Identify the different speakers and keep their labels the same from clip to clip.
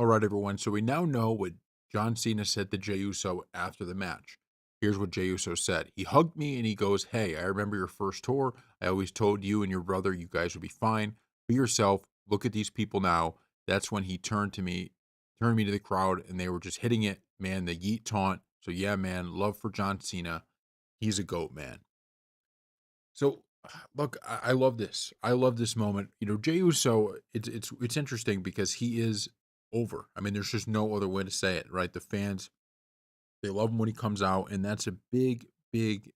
Speaker 1: All right, everyone. So we now know what John Cena said to Jey Uso after the match. Here's what Jey Uso said. He hugged me and he goes, "Hey, I remember your first tour. I always told you and your brother you guys would be fine. Be yourself. Look at these people now." That's when he turned me to the crowd, and they were just hitting it, man, the yeet taunt. So yeah, man, love for John Cena. He's a GOAT, man. So look, I love this. I love this moment. Jey Uso, it's interesting because he is over. I mean, there's just no other way to say it, right? The fans, they love him when he comes out, and that's a big, big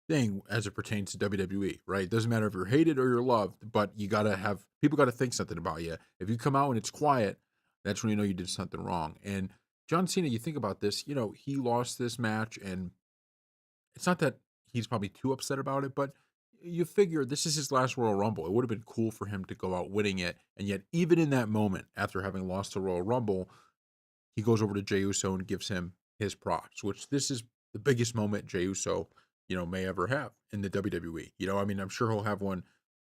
Speaker 1: thing as it pertains to WWE, right? It doesn't matter if you're hated or you're loved, but you gotta have people gotta think something about you. If you come out and it's quiet, that's when you know you did something wrong. And John Cena, you think about this, he lost this match, and it's not that he's probably too upset about it, but you figure this is his last Royal Rumble. It would have been cool for him to go out winning it. And yet, even in that moment, after having lost the Royal Rumble, he goes over to Jey Uso and gives him his props, which this is the biggest moment Jey Uso, may ever have in the WWE. I mean, I'm sure he'll have one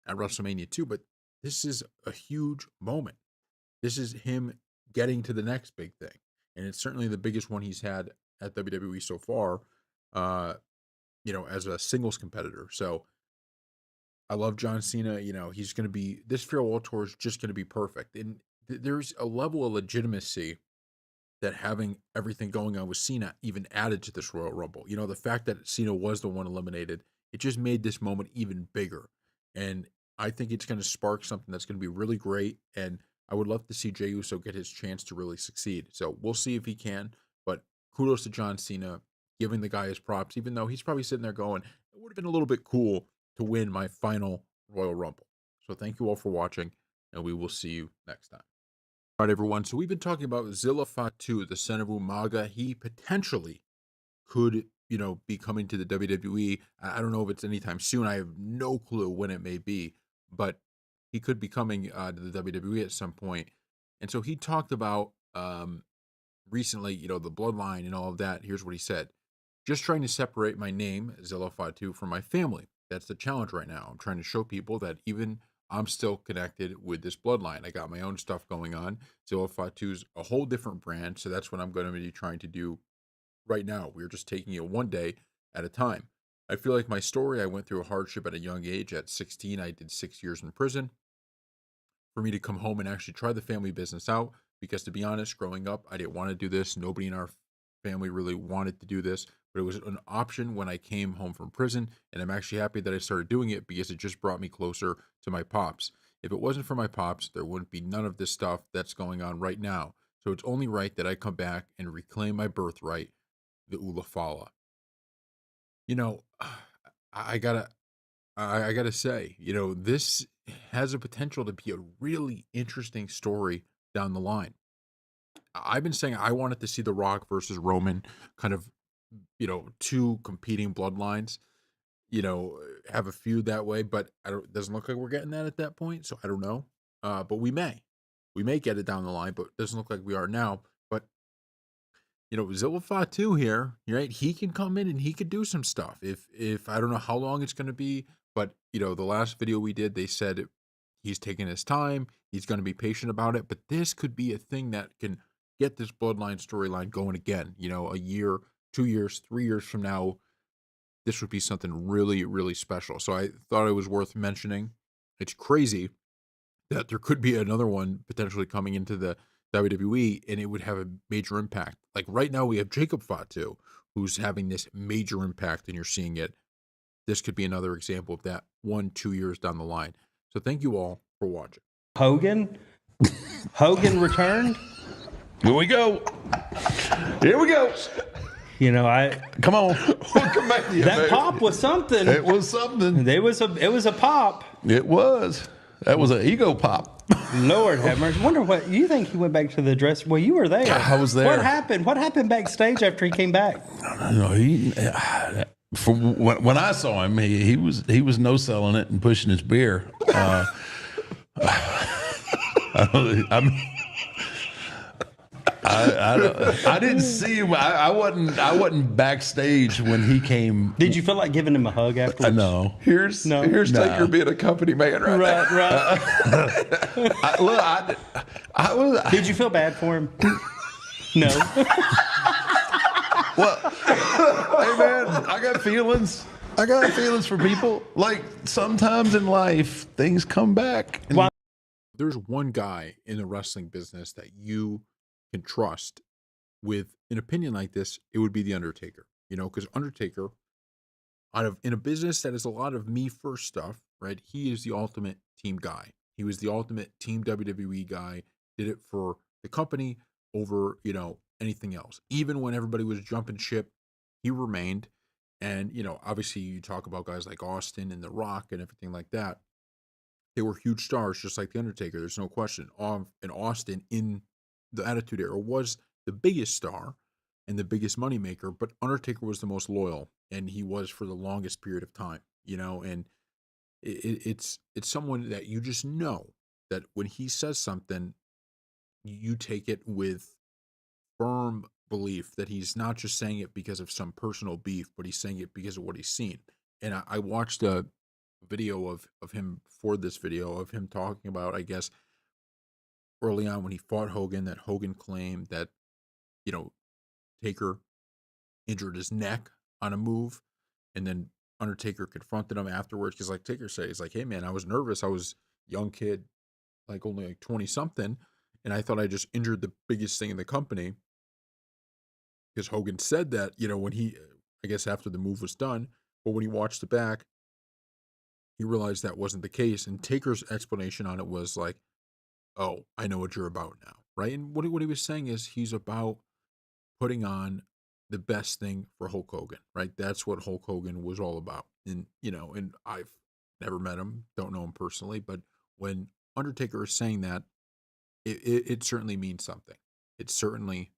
Speaker 1: at WrestleMania too, but this is a huge moment. This is him getting to the next big thing. And it's certainly the biggest one he's had at WWE so far, uh, as a singles competitor. So I love John Cena. He's going to be, this farewell tour is just going to be perfect. And there's a level of legitimacy that having everything going on with Cena even added to this Royal Rumble. The fact that Cena was the one eliminated, it just made this moment even bigger. And I think it's going to spark something that's going to be really great. And I would love to see Jey Uso get his chance to really succeed. So we'll see if he can. But kudos to John Cena, giving the guy his props, even though he's probably sitting there going, it would have been a little bit cool to win my final Royal Rumble. So thank you all for watching, and we will see you next time. All right, everyone. So we've been talking about Zilla Fatu, the son of Umaga. He potentially could, be coming to the WWE. I don't know if it's anytime soon. I have no clue when it may be, but he could be coming to the WWE at some point. And so he talked about recently, the bloodline and all of that. Here's what he said. "Just trying to separate my name, Zilla Fatu, from my family. That's the challenge right now. I'm trying to show people that even I'm still connected with this bloodline. I got my own stuff going on. Zilla Fatu's a whole different brand, so that's what I'm going to be trying to do right now. We're just taking it one day at a time. I feel like my story, I went through a hardship at a young age. At 16, I did 6 years in prison. For me to come home and actually try the family business out, because to be honest, growing up, I didn't want to do this. Nobody in our family really wanted to do this, but it was an option when I came home from prison, and I'm actually happy that I started doing it because it just brought me closer to my pops. If it wasn't for my pops, there wouldn't be none of this stuff that's going on right now. So it's only right that I come back and reclaim my birthright, the Ulafala." You know, I gotta, I gotta say, this has a potential to be a really interesting story down the line. I've been saying I wanted to see The Rock versus Roman, kind of, two competing bloodlines, have a feud that way, but it doesn't look like we're getting that at that point. So I don't know. But we may get it down the line, but it doesn't look like we are now. But, Zilla Fatu here, right? He can come in and he could do some stuff. If I don't know how long it's going to be, but, the last video we did, they said he's taking his time. He's going to be patient about it, but this could be a thing that can get this bloodline storyline going again. A year, 2 years, 3 years from now, this would be something really, really special. So I thought it was worth mentioning. It's crazy that there could be another one potentially coming into the WWE, and it would have a major impact. Like right now, we have Jacob Fatu, who's having this major impact, and you're seeing it. This could be another example of that 1-2 years down the line. So thank you all for watching.
Speaker 2: Hogan returned.
Speaker 3: Here we go. Here we go.
Speaker 2: Come on.
Speaker 3: Welcome back to you,
Speaker 2: That
Speaker 3: baby.
Speaker 2: pop was something.
Speaker 3: It was something.
Speaker 2: It was a pop.
Speaker 3: It was. That was an ego pop.
Speaker 2: Lord have mercy. Wonder what you think he went back to the dress. Well, you were there.
Speaker 3: I was there.
Speaker 2: What happened? What happened backstage after he came back?
Speaker 3: When I saw him, he was no selling it and pushing his beer. I didn't see him. I wasn't backstage when he came.
Speaker 2: Did you feel like giving him a hug afterwards?
Speaker 3: No.
Speaker 1: Here's
Speaker 2: No.
Speaker 1: Taker being a company man right
Speaker 2: Right,
Speaker 1: there.
Speaker 2: right.
Speaker 3: I was.
Speaker 2: Did you feel bad for him? No.
Speaker 3: Well, hey man, I got feelings. I got feelings for people. Like sometimes in life, things come back. And
Speaker 2: Why-
Speaker 1: There's one guy in the wrestling business that you can trust with an opinion like this. It would be the Undertaker. Because Undertaker, in a business that is a lot of me first stuff, right? He is the ultimate team guy. He was the ultimate team WWE guy. Did it for the company over anything else. Even when everybody was jumping ship, he remained. And obviously, you talk about guys like Austin and The Rock and everything like that. They were huge stars, just like the Undertaker. There's no question. And Austin in the Attitude Era was the biggest star and the biggest moneymaker, but Undertaker was the most loyal, and he was for the longest period of time. And it's someone that you just know that when he says something, you take it with firm belief that he's not just saying it because of some personal beef, but he's saying it because of what he's seen. And I watched a video of him for this video of him talking about, I guess, early on when he fought Hogan, that Hogan claimed that, you know, Taker injured his neck on a move, and then Undertaker confronted him afterwards because, like Taker said, he's like, "Hey man, I was nervous. I was a young kid, like only like 20 something, and I thought I just injured the biggest thing in the company." Because Hogan said that, when he, I guess after the move was done, but when he watched it back, he realized that wasn't the case. And Taker's explanation on it was like, "Oh, I know what you're about now," right? And what he was saying is he's about putting on the best thing for Hulk Hogan, right? That's what Hulk Hogan was all about. And and I've never met him, don't know him personally, but when Undertaker is saying that, it certainly means something. It certainly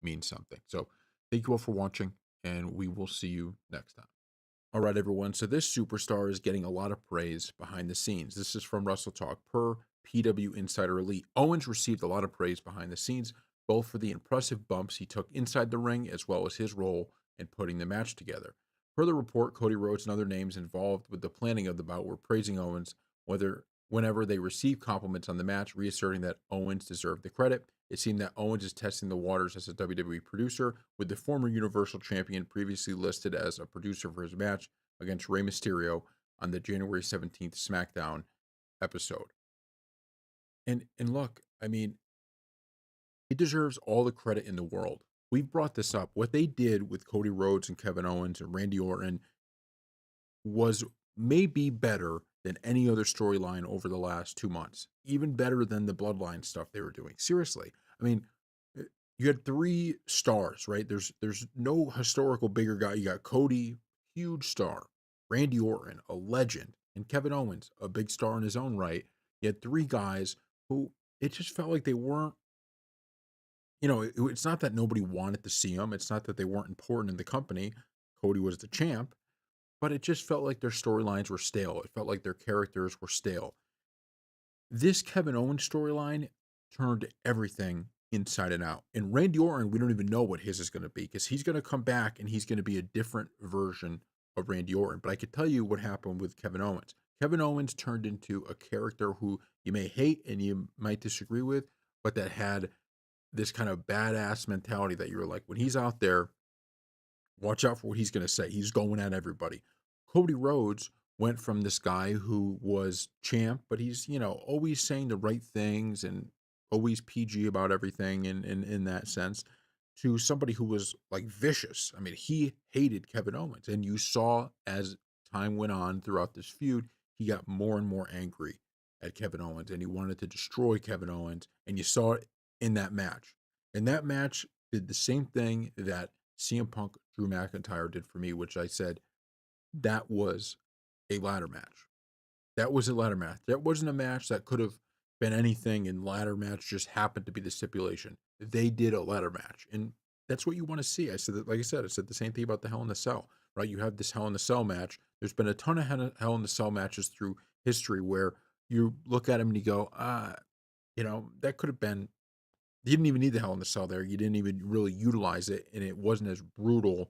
Speaker 1: means something. So thank you all for watching, and we will see you next time. All right, everyone. So this superstar is getting a lot of praise behind the scenes. This is from Wrestle Talk per PW Insider Elite. Owens received a lot of praise behind the scenes, both for the impressive bumps he took inside the ring as well as his role in putting the match together. Per the report, Cody Rhodes and other names involved with the planning of the bout were praising Owens whenever they received compliments on the match, reasserting that Owens deserved the credit. It seemed that Owens is testing the waters as a WWE producer, with the former Universal Champion previously listed as a producer for his match against Rey Mysterio on the January 17th SmackDown episode. And look, I mean, he deserves all the credit in the world. We've brought this up. What they did with Cody Rhodes and Kevin Owens and Randy Orton was maybe better than any other storyline over the last 2 months. Even better than the Bloodline stuff they were doing. Seriously. I mean, you had three stars, right? There's no historical bigger guy. You got Cody, huge star, Randy Orton, a legend, and Kevin Owens, a big star in his own right. You had three guys who it just felt like they weren't, it's not that nobody wanted to see them. It's not that they weren't important in the company. Cody was the champ, but it just felt like their storylines were stale. It felt like their characters were stale. This Kevin Owens storyline turned everything inside and out. And Randy Orton, we don't even know what his is going to be because he's going to come back and he's going to be a different version of Randy Orton. But I could tell you what happened with Kevin Owens. Kevin Owens turned into a character who you may hate and you might disagree with, but that had this kind of badass mentality that you're like, when he's out there, watch out for what he's going to say. He's going at everybody. Cody Rhodes went from this guy who was champ, but he's, always saying the right things and always PG about everything in that sense, to somebody who was like vicious. I mean, he hated Kevin Owens. And you saw as time went on throughout this feud, he got more and more angry at Kevin Owens and he wanted to destroy Kevin Owens. And you saw it in that match. And that match did the same thing that CM Punk Drew McIntyre did for me, which I said that was a ladder match. That was a ladder match. That wasn't a match that could have been anything, and ladder match just happened to be the stipulation. They did a ladder match, and that's what you want to see. I said that, like I said the same thing about the Hell in the Cell, right? You have this Hell in the Cell match. There's been a ton of Hell in the Cell matches through history where you look at them and you go, that could have been You didn't even need the Hell in the Cell there. You didn't even really utilize it, and it wasn't as brutal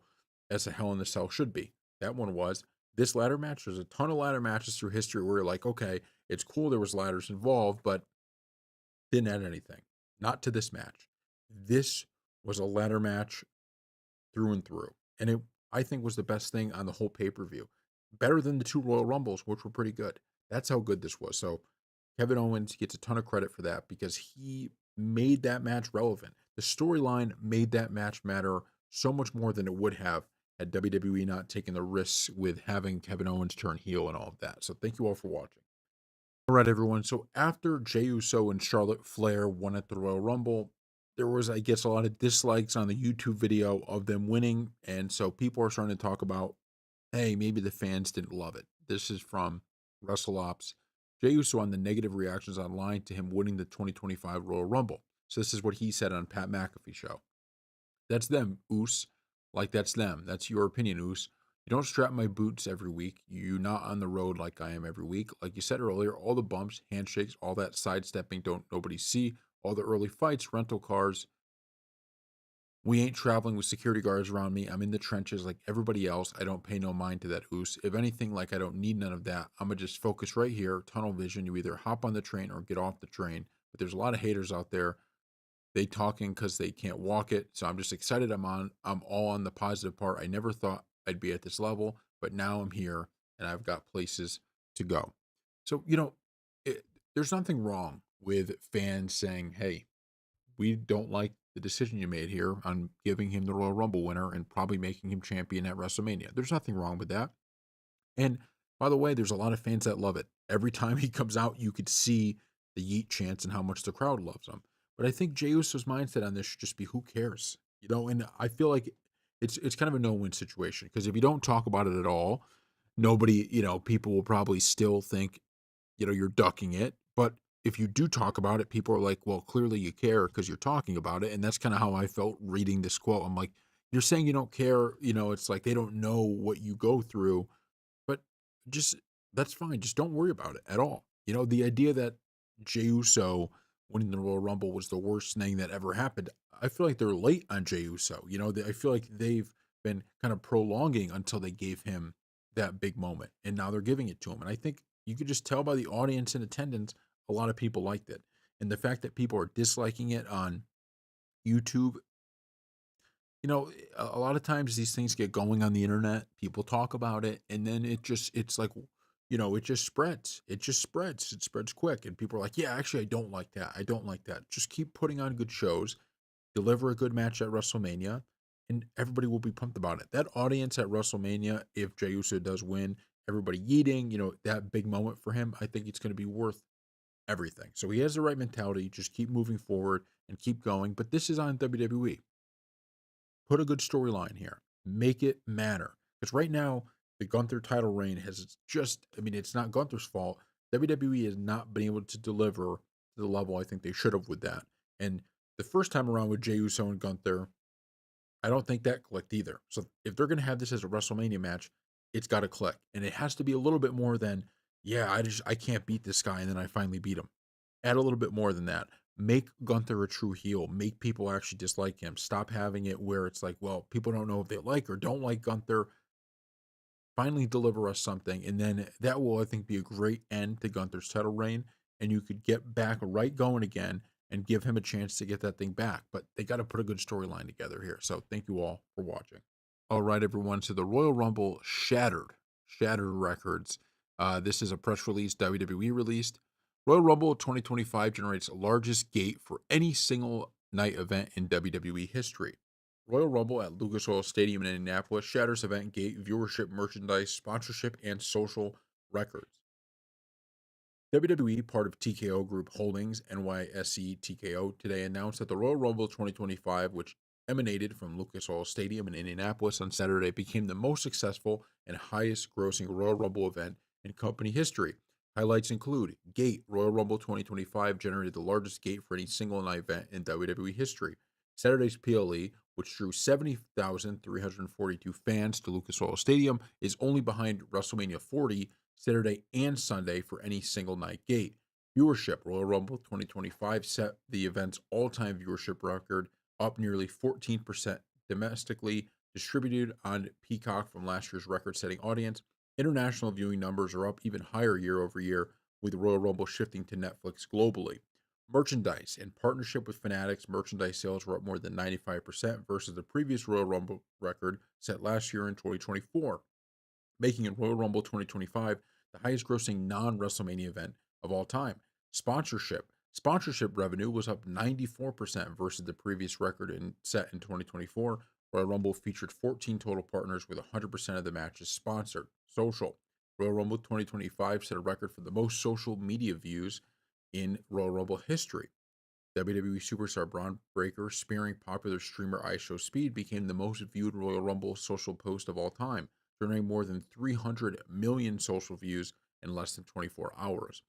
Speaker 1: as a Hell in the Cell should be. That one was. This ladder match, there's a ton of ladder matches through history where you're like, okay, it's cool there was ladders involved, but didn't add anything. Not to this match. This was a ladder match through and through. And it, I think, was the best thing on the whole pay-per-view. Better than the two Royal Rumbles, which were pretty good. That's how good this was. So Kevin Owens gets a ton of credit for that because he made that match relevant. The storyline made that match matter so much more than it would have had WWE not taken the risks with having Kevin Owens turn heel and all of that. So thank you all for watching. All right, everyone. So after Jey Uso and Charlotte Flair won at the Royal Rumble, there was, I guess, a lot of dislikes on the YouTube video of them winning. And so people are starting to talk about, hey, maybe the fans didn't love it. This is from WrestleOps. Jey Uso on the negative reactions online to him winning the 2025 Royal Rumble. So this is what he said on Pat McAfee show. That's them, Oos. Like, that's them. That's your opinion, Oos. You don't strap my boots every week. You're not on the road like I am every week. Like you said earlier, all the bumps, handshakes, all that sidestepping don't nobody see. All the early fights, rental cars. We ain't traveling with security guards around me. I'm in the trenches like everybody else. I don't pay no mind to that, Oos. If anything, like, I don't need none of that. I'm going to just focus right here, tunnel vision. You either hop on the train or get off the train. But there's a lot of haters out there. They talking because they can't walk it. So I'm just excited. I'm all on the positive part. I never thought I'd be at this level, but now I'm here and I've got places to go. So, it, there's nothing wrong with fans saying, hey, we don't like the decision you made here on giving him the Royal Rumble winner and probably making him champion at WrestleMania. There's nothing wrong with that. And by the way, there's a lot of fans that love it. Every time he comes out, you could see the yeet chants and how much the crowd loves him. But I think Jey Uso's mindset on this should just be, who cares? And I feel like it's kind of a no-win situation because if you don't talk about it at all, nobody, people will probably still think, you're ducking it. But if you do talk about it, people are like, well, clearly you care because you're talking about it. And that's kind of how I felt reading this quote. I'm like, you're saying you don't care, it's like they don't know what you go through, but just that's fine. Just don't worry about it at all. The idea that Jey Uso winning the Royal Rumble was the worst thing that ever happened. I feel like they're late on Jey Uso. I feel like they've been kind of prolonging until they gave him that big moment, and now they're giving it to him. And I think you could just tell by the audience in attendance, a lot of people liked it, and the fact that people are disliking it on YouTube. A lot of times these things get going on the internet, people talk about it, and then it's like, it just spreads. It just spreads. It spreads quick. And people are like, yeah, actually, I don't like that. I don't like that. Just keep putting on good shows, deliver a good match at WrestleMania, and everybody will be pumped about it. That audience at WrestleMania, if Jey Uso does win, everybody yeeting, that big moment for him, I think it's going to be worth everything. So he has the right mentality. Just keep moving forward and keep going. But this is on WWE. Put a good storyline here. Make it matter. Because right now, the Gunther title reign has it's not Gunther's fault. WWE has not been able to deliver to the level I think they should have with that. And the first time around with Jey Uso and Gunther, I don't think that clicked either. So if they're going to have this as a WrestleMania match, it's got to click. And it has to be a little bit more than, yeah, I can't beat this guy and then I finally beat him. Add a little bit more than that. Make Gunther a true heel. Make people actually dislike him. Stop having it where it's like, well, people don't know if they like or don't like Gunther. Finally deliver us something. And then that will, I think, be a great end to Gunther's title reign. And you could get back right going again and give him a chance to get that thing back. But they got to put a good storyline together here. So thank you all for watching. All right, everyone. So the Royal Rumble shattered records. This is a press release WWE released. Royal Rumble 2025 generates largest gate for any single night event in WWE history. Royal Rumble at Lucas Oil Stadium in Indianapolis shatters event gate, viewership, merchandise, sponsorship, and social records. WWE, part of TKO Group Holdings, NYSE TKO, today announced that the Royal Rumble 2025, which emanated from Lucas Oil Stadium in Indianapolis on Saturday, became the most successful and highest grossing Royal Rumble event in company history. Highlights include Gate. Royal Rumble 2025 generated the largest gate for any single night event in WWE history. Saturday's PLE, which drew 70,342 fans to Lucas Oil Stadium, is only behind WrestleMania 40 Saturday and Sunday for any single night gate. Viewership: Royal Rumble 2025 set the event's all-time viewership record, up nearly 14% domestically, distributed on Peacock from last year's record-setting audience. International viewing numbers are up even higher year over year, with Royal Rumble shifting to Netflix globally. Merchandise: in partnership with Fanatics, merchandise sales were up more than 95% versus the previous Royal Rumble record set last year in 2024, making it Royal Rumble 2025 the highest grossing non WrestleMania event of all time. Sponsorship. Sponsorship revenue was up 94% versus the previous record set in 2024. Royal Rumble featured 14 total partners with 100% of the matches sponsored. Social. Royal Rumble 2025 set a record for the most social media views in Royal Rumble history. WWE superstar Braun Breaker spearing popular streamer IShowSpeed became the most viewed Royal Rumble social post of all time, generating more than 300 million social views in less than 24 hours.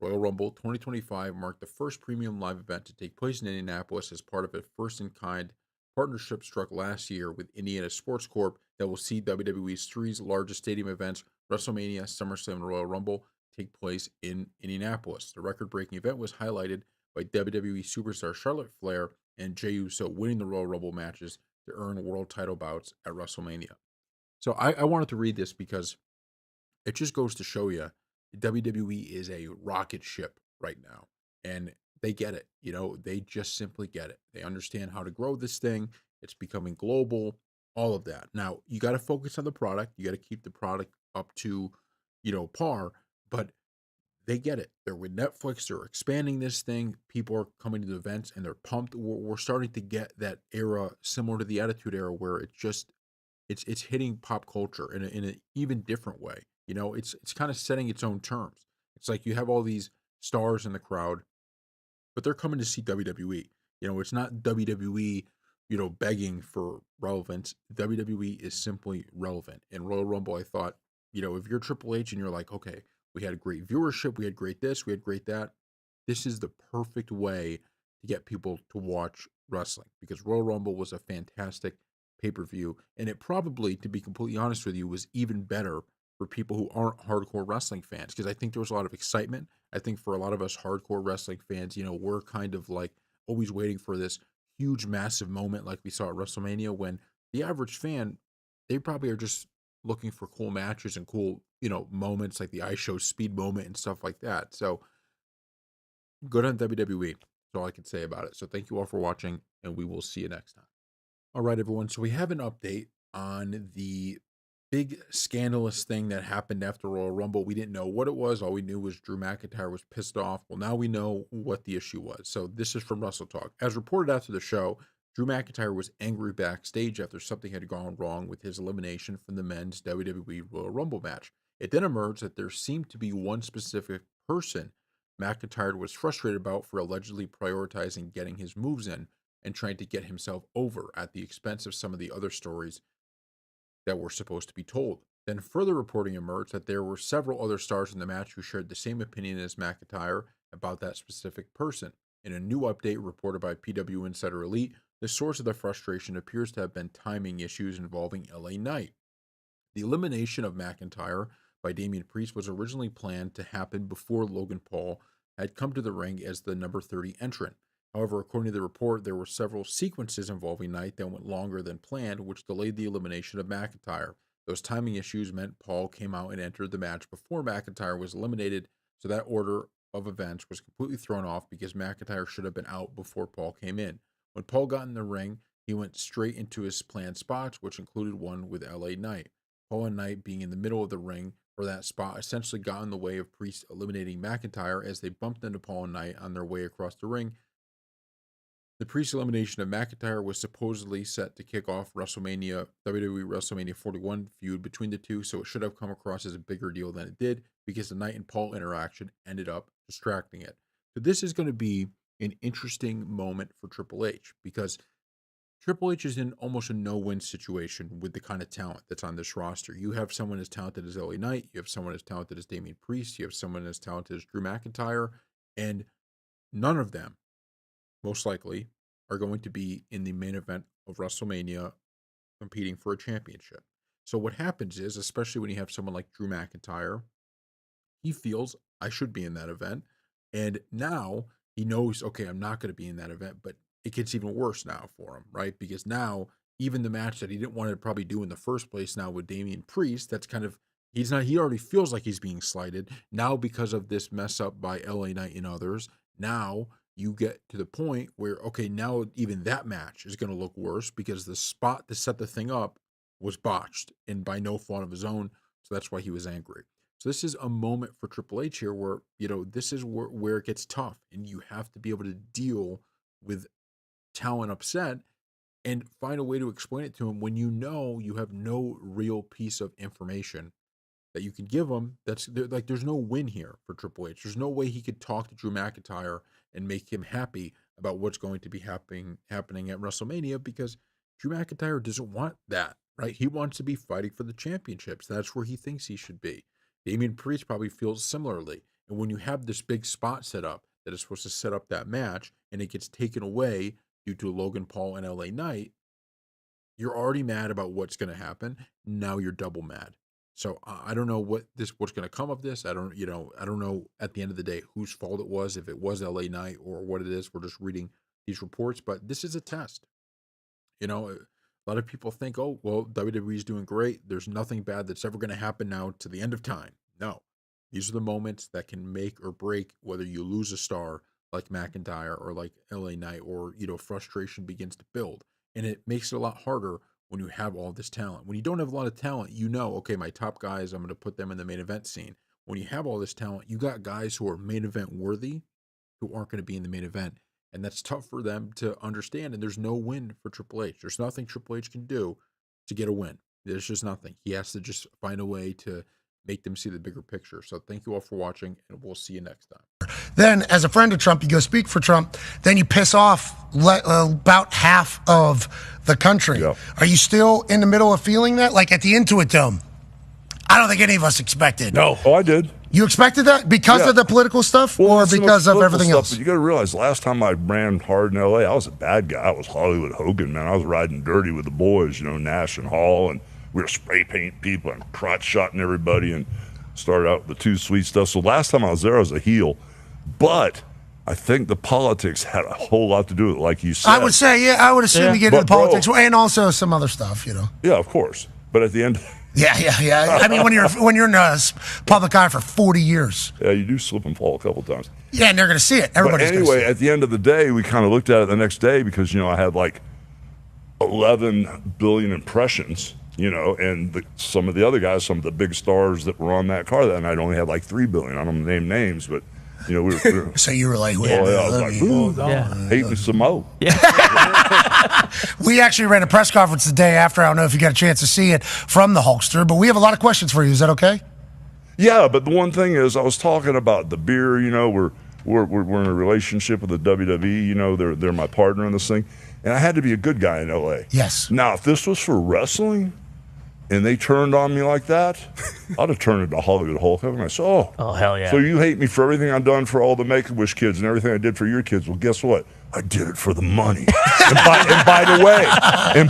Speaker 1: Royal Rumble 2025 marked the first premium live event to take place in Indianapolis as part of a first in kind partnership struck last year with Indiana Sports Corp that will see WWE's three largest stadium events, WrestleMania, SummerSlam, and Royal Rumble, take place in Indianapolis. The record breaking event was highlighted by WWE superstar Charlotte Flair and Jey Uso winning the Royal Rumble matches to earn world title bouts at WrestleMania. So I wanted to read this because it just goes to show you WWE is a rocket ship right now. And they get it. They just simply get it. They understand how to grow this thing. It's becoming global, all of that. Now, you got to focus on the product. You got to keep the product up to, par. But they get it. They're with Netflix. They're expanding this thing. People are coming to the events and they're pumped. We're starting to get that era similar to the Attitude Era, where it's hitting pop culture in an even different way. It's kind of setting its own terms. It's like you have all these stars in the crowd, but they're coming to see WWE. It's not WWE, begging for relevance. WWE is simply relevant. And Royal Rumble, I thought, if you're Triple H and you're like, okay, we had a great viewership, we had great this, we had great that. This is the perfect way to get people to watch wrestling, because Royal Rumble was a fantastic pay-per-view. And it probably, to be completely honest with you, was even better for people who aren't hardcore wrestling fans, because I think there was a lot of excitement. I think for a lot of us hardcore wrestling fans, we're kind of like always waiting for this huge, massive moment like we saw at WrestleMania, when the average fan, they probably are just looking for cool matches and cool, moments like the I Show Speed moment and stuff like that. So good on WWE. That's all I can say about it. So thank you all for watching, and we will see you next time. All right, everyone. So we have an update on the big scandalous thing that happened after Royal Rumble. We didn't know what it was. All we knew was Drew McIntyre was pissed off. Well, now we know what the issue was. So this is from Wrestle Talk. As reported after the show, Drew McIntyre was angry backstage after something had gone wrong with his elimination from the men's WWE Royal Rumble match. It then emerged that there seemed to be one specific person McIntyre was frustrated about for allegedly prioritizing getting his moves in and trying to get himself over at the expense of some of the other stories that were supposed to be told. Then further reporting emerged that there were several other stars in the match who shared the same opinion as McIntyre about that specific person. In a new update reported by PW Insider Elite, the source of the frustration appears to have been timing issues involving LA Knight. The elimination of McIntyre by Damian Priest was originally planned to happen before Logan Paul had come to the ring as the number 30 entrant. However, according to the report, there were several sequences involving Knight that went longer than planned, which delayed the elimination of McIntyre. Those timing issues meant Paul came out and entered the match before McIntyre was eliminated, so that order of events was completely thrown off because McIntyre should have been out before Paul came in. When Paul got in the ring, he went straight into his planned spots, which included one with LA Knight. Paul and Knight being in the middle of the ring for that spot essentially got in the way of Priest eliminating McIntyre as they bumped into Paul and Knight on their way across the ring. The Priest elimination of McIntyre was supposedly set to kick off WWE WrestleMania 41 feud between the two, so it should have come across as a bigger deal than it did because the Knight and Paul interaction ended up distracting it. So this is going to be an interesting moment for Triple H, because Triple H is in almost a no-win situation with the kind of talent that's on this roster. You have someone as talented as LA Knight, you have someone as talented as Damian Priest, you have someone as talented as Drew McIntyre, and none of them, most likely, are going to be in the main event of WrestleMania competing for a championship. So what happens is, especially when you have someone like Drew McIntyre, he feels I should be in that event. And now he knows, okay, I'm not going to be in that event, but it gets even worse now for him, right? Because now even the match that he didn't want to probably do in the first place now with Damian Priest, that's kind of he already feels like he's being slighted. Now because of this mess up by LA Knight and others, now you get to the point where, okay, now even that match is going to look worse because the spot to set the thing up was botched and by no fault of his own. So that's why he was angry. So this is a moment for Triple H here where, this is where it gets tough and you have to be able to deal with talent upset and find a way to explain it to him when you have no real piece of information that you can give him. There's no win here for Triple H. There's no way he could talk to Drew McIntyre and make him happy about what's going to be happening at WrestleMania because Drew McIntyre doesn't want that, right? He wants to be fighting for the championships. That's where he thinks he should be. Damian Priest probably feels similarly. And when you have this big spot set up that is supposed to set up that match and it gets taken away due to Logan Paul and LA Knight, you're already mad about what's going to happen. Now you're double mad. So I don't know what's going to come of this. I don't know at the end of the day whose fault it was, if it was LA Knight or what it is. We're just reading these reports, but this is a test. A lot of people think, oh, well, WWE is doing great. There's nothing bad that's ever going to happen now to the end of time. No, these are the moments that can make or break whether you lose a star like McIntyre or like LA Knight or, frustration begins to build. And it makes it a lot harder when you have all this talent. When you don't have a lot of talent, okay, my top guys, I'm going to put them in the main event scene. When you have all this talent, you got guys who are main event worthy who aren't going to be in the main event. And that's tough for them to understand. And there's no win for Triple H. There's nothing Triple H can do to get a win. There's just nothing. He has to just find a way to make them see the bigger picture. So thank you all for watching, and we'll see you next time.
Speaker 4: Then, as a friend of Trump, you go speak for Trump. Then you piss off about half of the country.
Speaker 5: Yeah.
Speaker 4: Are you still in the middle of feeling that? Like at the Intuit Dome, I don't think any of us expected.
Speaker 5: No. Oh, I did.
Speaker 4: You expected that because of the political stuff or because of everything else?
Speaker 5: But you got to realize, last time I ran hard in L.A., I was a bad guy. I was Hollywood Hogan, man. I was riding dirty with the boys, Nash and Hall, and we were spray painting people and crotch shotting everybody and started out with the too sweet stuff. So last time I was there, I was a heel. But I think the politics had a whole lot to do with it, like you said.
Speaker 4: I would say, I would assume you get into politics and also some other stuff,
Speaker 5: Yeah, of course. But at the end...
Speaker 4: Yeah. I mean, when you're in a public eye for 40 years.
Speaker 5: Yeah, you do slip and fall a couple times.
Speaker 4: Yeah, and they're going to see it. Everybody's
Speaker 5: But anyway, at the end of the day, we kind of looked at it the next day because, I had like 11 billion impressions, and some of the other guys, some of the big stars that were on that car that night only had like 3 billion. I don't name names, but, we were
Speaker 4: so you were like,
Speaker 5: I was like, hate me some more.
Speaker 4: We actually ran a press conference the day after. I don't know if you got a chance to see it from the Hulkster, but we have a lot of questions for you. Is that okay?
Speaker 5: Yeah, but the one thing is, I was talking about the beer. We're in a relationship with the WWE. They're my partner in this thing, and I had to be a good guy in LA.
Speaker 4: Yes.
Speaker 5: Now, if this was for wrestling, and they turned on me like that, I'd have turned into Hollywood Hulk Hogan. I said,
Speaker 6: oh, hell yeah.
Speaker 5: So you hate me for everything I've done for all the Make-A-Wish kids and everything I did for your kids. Well, guess what? I did it for the money. and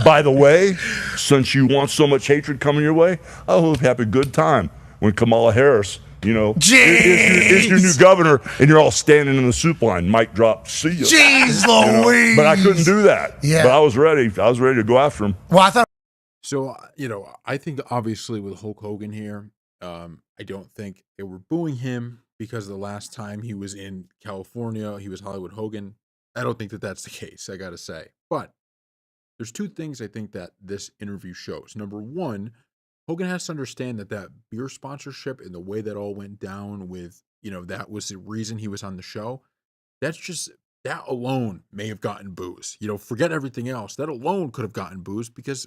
Speaker 5: by the way, since you want so much hatred coming your way, I hope you have a good time when Kamala Harris, is your new governor, and you're all standing in the soup line. Mic drop. See you.
Speaker 4: Jeez Louise.
Speaker 5: But I couldn't do that.
Speaker 4: Yeah.
Speaker 5: But I was ready. I was ready to go after him.
Speaker 4: Well, I thought.
Speaker 1: So, I think obviously with Hulk Hogan here, I don't think they were booing him because the last time he was in California, he was Hollywood Hogan. I don't think that that's the case, I got to say. But there's two things I think that this interview shows. Number one, Hogan has to understand that beer sponsorship and the way that all went down with, that was the reason he was on the show. That alone may have gotten boos. Forget everything else. That alone could have gotten boos because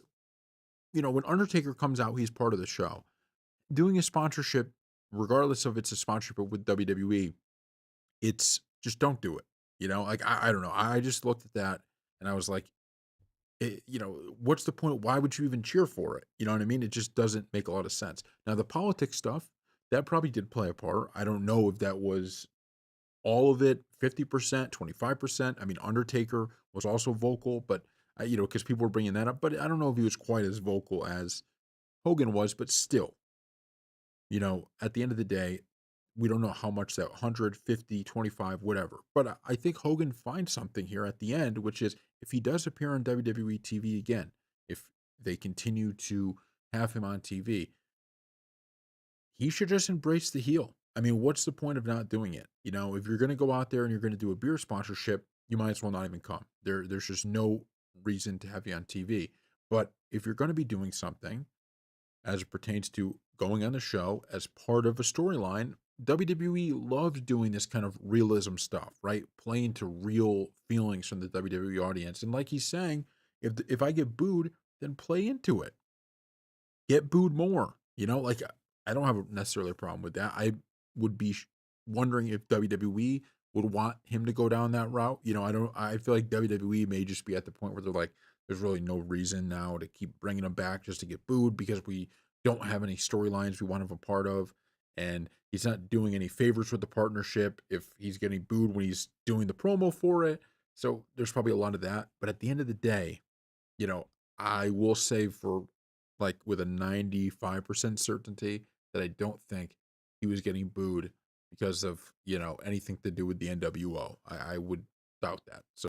Speaker 1: when Undertaker comes out, he's part of the show. Doing a sponsorship, regardless of it's a sponsorship with WWE, it's just don't do it. I don't know. I just looked at that and I was like, what's the point? Why would you even cheer for it? You know what I mean? It just doesn't make a lot of sense. Now, the politics stuff, that probably did play a part. I don't know if that was all of it, 50%, 25%. I mean, Undertaker was also vocal, but because people were bringing that up, but I don't know if he was quite as vocal as Hogan was, but still, at the end of the day, we don't know how much that 150, 25, whatever. But I think Hogan finds something here at the end, which is if he does appear on WWE TV again, if they continue to have him on TV, he should just embrace the heel. I mean, what's the point of not doing it? You know, if you're going to go out there and you're going to do a beer sponsorship, you might as well not even come. There's just no reason to have you on TV. But if you're going to be doing something as it pertains to going on the show as part of a storyline, WWE loves doing this kind of realism stuff, right? Playing to real feelings from the WWE audience. And like he's saying, if I get booed, then play into it. Get booed more. You know, like I don't have necessarily a problem with that. I would be wondering if WWE would want him to go down that route. You know, I feel like WWE may just be at the point where they're like, there's really no reason now to keep bringing him back just to get booed because we don't have any storylines we want him a part of. And he's not doing any favors with the partnership if he's getting booed when he's doing the promo for it. So there's probably a lot of that. But at the end of the day, you know, I will say for like with a 95% certainty that I don't think he was getting booed because of, you know, anything to do with the NWO. I would doubt that. So